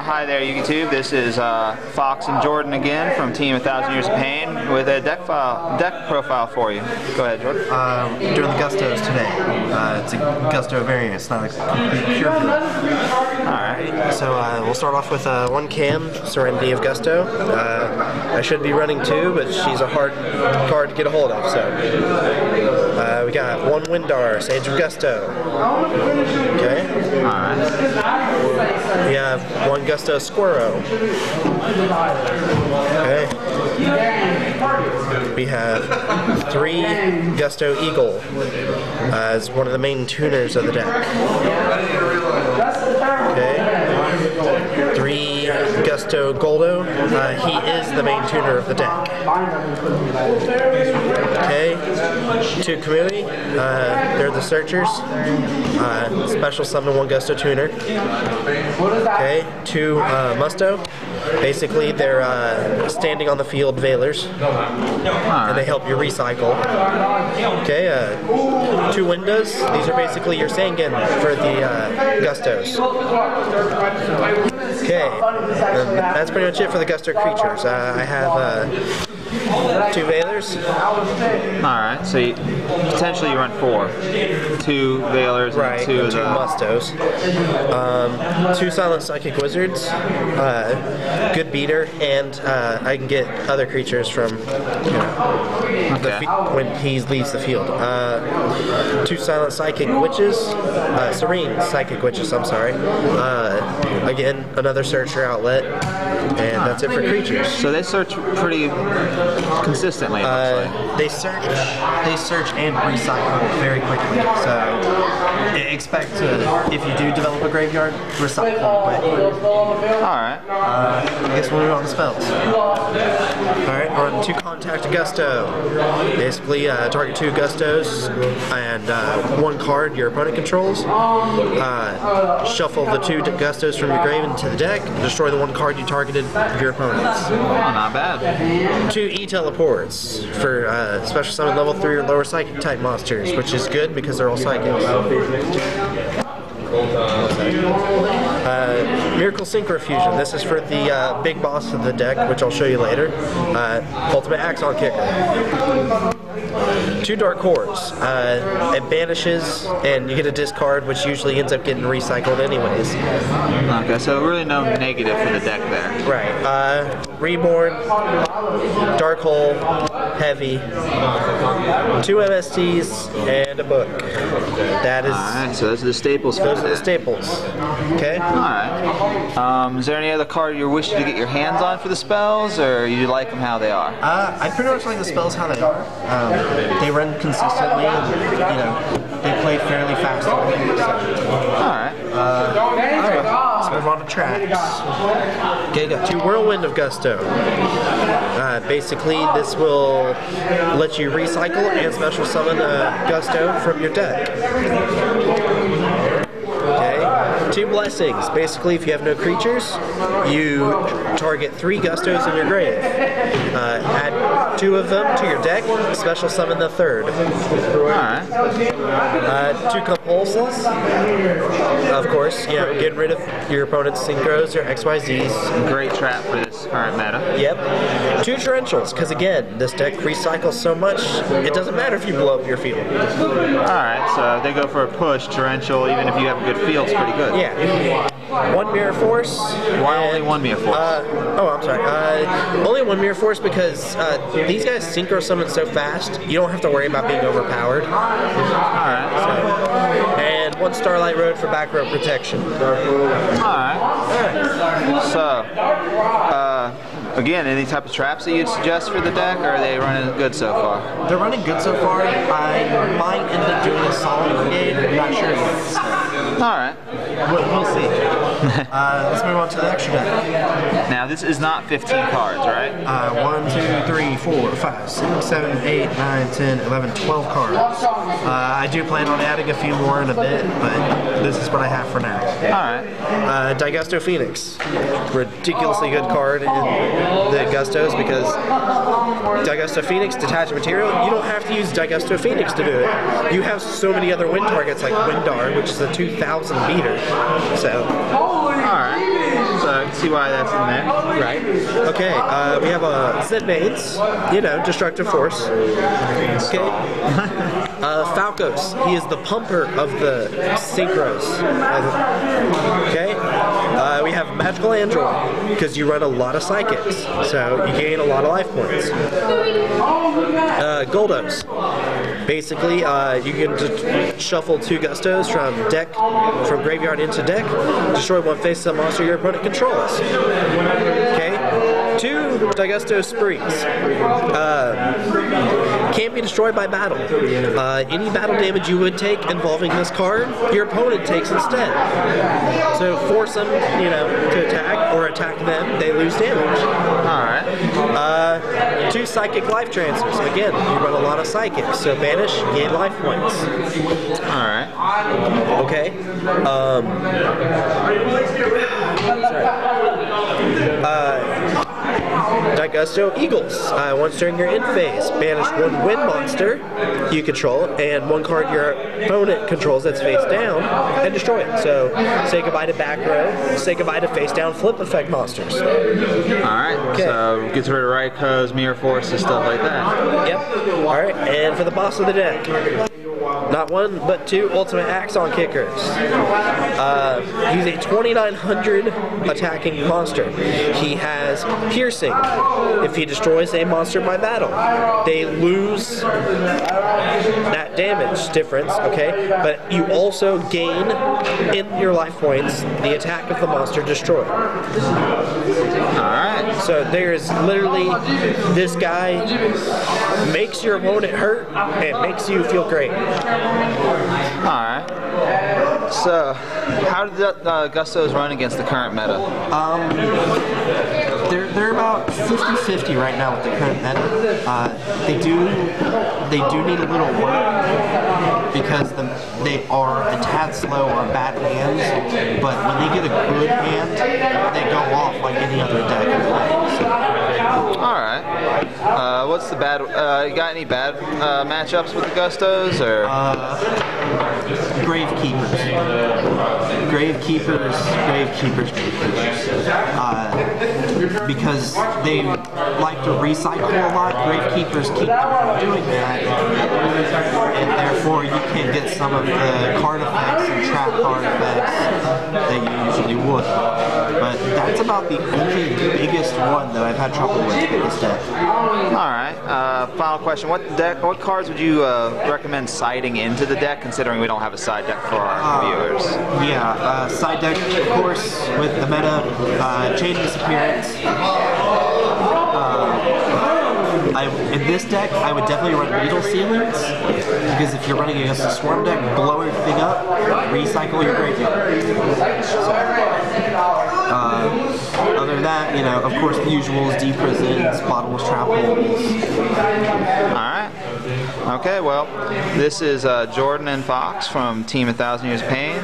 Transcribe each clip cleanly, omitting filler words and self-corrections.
Hi there, YouTube. This is Fox and Jordan again from Team 1000 Years of Pain with a deck profile for you. Go ahead, Jordan. Doing the Gustos today. It's a Gusto variant. It's not a complete pure brew. Alright. So we'll start off with one Cam, Serenity of Gusto. I should be running two, but she's a hard card to get a hold of. So we got one Windar, Sage of Gusto. Okay. Alright. We have one Gusto Squirrel. Okay. We have three Gusto Eagle as one of the main tuners of the deck. Okay. Three Gusto Goldo. He is the main tuner of the deck. Okay. Two Kamui. They're the searchers. Special summon one Gusto tuner. Okay. Two Musto. Basically, they're standing on the field veilers, and they help you recycle. Okay, two windows. These are basically your Sangan for the Gustos. Okay, and that's pretty much it for the Gusto creatures. I have two veilers. Alright, so potentially you run four. Two veilers and two of the Mustos. Two Silent Psychic Wizards. Good beater, and I can get other creatures from when he leaves the field. Two Silent Psychic Witches. Serene Psychic Witches, I'm sorry. Again, another searcher outlet. And that's it for creatures. So they search pretty consistently. They search and recycle very quickly. So expect to, if you do develop a graveyard, recycle quick. Alright. I guess we'll move on to spells. Alright, we're on two Contact Gusto. Basically, target two Gustos and one card your opponent controls. Shuffle the two Gustos from your grave into the deck. Destroy the one card you targeted of your opponents. Oh, not bad. Two E-teleports for special summon level 3 or lower psychic type monsters, which is good because they're all psychics. Miracle Synchro Fusion. This is for the big boss of the deck, which I'll show you later. Ultimate Axon Kicker. Two Dark Cores. It banishes, and you get a discard, which usually ends up getting recycled anyways. Okay, so really no negative for the deck there. Right. Reborn, Dark Hole, Heavy, two MSTs, and a book. That is. Alright, so those are the staples for Those are the staples. Okay? Alright. Is there any other card you're wishing to get your hands on for the spells, or you like them how they are? I pretty much like the spells how they are. They run consistently, and they play fairly fast. Alright. Alright, let's move on to tracks. Okay, got two Whirlwind of Gusto. Basically, this will let you recycle and special summon a Gusto from your deck. Okay. Two Blessings. Basically, if you have no creatures, you target three Gustos in your grave. Add two of them to your deck, special summon the third. Alright. Two Compulses. Of course, getting rid of your opponent's Synchros or XYZs. Great trap for this current meta. Yep. Two Torrentials, because again, this deck recycles so much, it doesn't matter if you blow up your field. Alright, so they go for a push, Torrential, even if you have a good field, it's pretty good. Yeah. One Mirror Force. Why only one Mirror Force? I'm sorry. Only one Mirror Force because these guys synchro summon so fast, you don't have to worry about being overpowered. Alright. And one Starlight Road for back row protection. Alright. So, again, any type of traps that you'd suggest for the deck, or are they running good so far? They're running good so far. I might end up doing a Solid Brigade. I'm not sure yet. Alright. We'll see. Let's move on to the extra deck. Now, this is not 15 cards, right? 1, 2, 3, 4, 5, 6, 7, 8, 9, 10, 11, 12 cards. I do plan on adding a few more in a bit, but this is what I have for now. Alright. Daigusto Phoenix. Ridiculously good card in the Gustos because Daigusto Phoenix, detach material, you don't have to use Daigusto Phoenix to do it. You have so many other wind targets like Windar, which is a 2000 beater. So. Alright. see why that's in there. Right. Okay, we have Zed Baines, you know, destructive force. Okay. Falcos, he is the pumper of the synchros. Okay. We have Magical Android, because you run a lot of psychics, so you gain a lot of life points. Goldos. Basically, you can just shuffle 2 Gustos from graveyard into deck, destroy one face-up monster your opponent controls. Okay? 2 Daigusto Sprees. Can't be destroyed by battle. Any battle damage you would take involving this card, your opponent takes instead. So force them, you know, to attack or attack them, they lose damage. Alright. 2 Psychic Life Transfers. Again, you run a lot of psychics, so banish, gain life points. Alright. Okay. Daigusto Eagles. Once during your end phase, banish 1 wind monster you control and 1 card your opponent controls that's face down and destroy it. So say goodbye to back row, say goodbye to face down flip effect monsters. Alright, okay. So gets rid of Raikos, Mirror Forces, stuff like that. Yep. Alright, and for the boss of the deck. Not 1, but 2 Ultimate Axon Kickers. He's a 2900 attacking monster. He has Piercing. If he destroys a monster by battle, they lose that damage difference, okay? But you also gain in your life points the attack of the monster destroyed. Alright. So there's literally, this guy makes your opponent hurt and makes you feel great. Alright. So, how did Gustos run against the current meta? They're about 50-50 right now with the current meta. They do need a little work because they are a tad slow on bad hands, but when they get a good hand, they go off like any other deck in the way. Alright. What's the bad, you got any bad matchups with the Gustos, or? Gravekeepers. Because they like to recycle a lot, Gravekeepers keep doing that, and therefore you can get some of the card effects and trap card effects that you usually would. But that's about the only biggest one that I've had trouble with this deck. Alright, final question. What cards would you recommend siding into the deck, considering we don't have a side deck for our viewers? Yeah, side deck, of course, with the meta, Chain Disappearance. In this deck, I would definitely run Needle Ceilings, because if you're running against a Swarm deck, blow everything up, recycle your graveyard. Other than that, you know, of course the usuals, Deep Prisons, Bottomless Trap Holes. Alright. Okay, well, this is Jordan and Fox from Team 1000 Years of Pain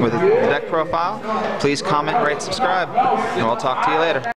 with a deck profile. Please comment, rate, subscribe, and we'll talk to you later.